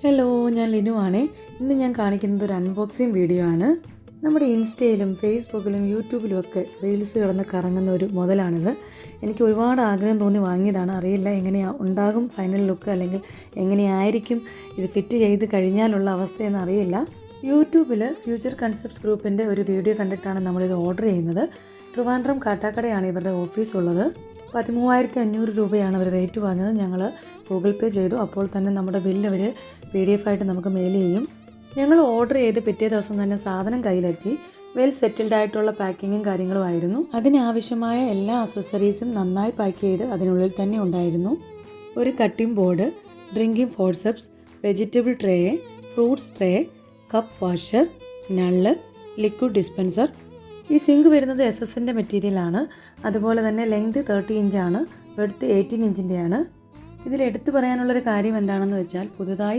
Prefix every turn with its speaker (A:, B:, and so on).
A: Hello, ഞാൻ ലിനു ആണേ. ഇന്ന് ഞാൻ കാണിക്കുന്നത് ഒരു അൺബോക്സിങ് വീഡിയോ ആണ്. നമ്മുടെ ഇൻസ്റ്റയിലും ഫേസ്ബുക്കിലും യൂട്യൂബിലും ഒക്കെ റീൽസ് കിടന്ന് കറങ്ങുന്ന ഒരു മുതലാണിത്. എനിക്ക് ഒരുപാട് ആഗ്രഹം തോന്നി വാങ്ങിയതാണ്. അറിയില്ല എങ്ങനെയാണ് ഉണ്ടാകും ഫൈനൽ ലുക്ക്, അല്ലെങ്കിൽ എങ്ങനെയായിരിക്കും ഇത് ഫിറ്റ് ചെയ്ത് കഴിഞ്ഞാലുള്ള അവസ്ഥയെന്ന് അറിയില്ല. യൂട്യൂബിൽ ഫ്യൂച്ചർ കൺസെപ്റ്റ്സ് ഗ്രൂപ്പിൻ്റെ ഒരു വീഡിയോ കണ്ടിട്ടാണ് നമ്മളിത് ഓർഡർ ചെയ്യുന്നത്. ട്രിവാൻഡ്രം കാട്ടാക്കടയാണ് ഇവരുടെ ഓഫീസ് ഉള്ളത്. 13,500 രൂപയാണ് അവർ റേറ്റ് പറഞ്ഞത്. ഞങ്ങൾ ഗൂഗിൾ പേ ചെയ്തു. അപ്പോൾ തന്നെ നമ്മുടെ ബില്ല് അവർ PDF ആയിട്ട് നമുക്ക് മെയിൽ ചെയ്യും. ഞങ്ങൾ ഓർഡർ ചെയ്ത് പിറ്റേ ദിവസം തന്നെ സാധനം കയ്യിലെത്തി. വെൽ സെറ്റിൽഡ് ആയിട്ടുള്ള പാക്കിങ്ങും കാര്യങ്ങളും ആയിരുന്നു. അതിനാവശ്യമായ എല്ലാ അക്സസറീസും നന്നായി പാക്ക് ചെയ്ത് അതിനുള്ളിൽ തന്നെ ഉണ്ടായിരുന്നു. ഒരു cutting board, drinking forceps, vegetable tray, fruits tray, cup washer, നള്ള്, ലിക്വിഡ് ഡിസ്പെൻസർ. ഈ സിങ്ക് വരുന്നത് SS-ൻ്റെ മെറ്റീരിയലാണ്. അതുപോലെ തന്നെ ലെങ്ത് 30 ഇഞ്ചാണ്, വെഡ്ത്ത് 18 ഇഞ്ചിൻ്റെയാണ്. ഇതിൽ എടുത്തു പറയാനുള്ളൊരു കാര്യം എന്താണെന്ന് വെച്ചാൽ, പുതുതായി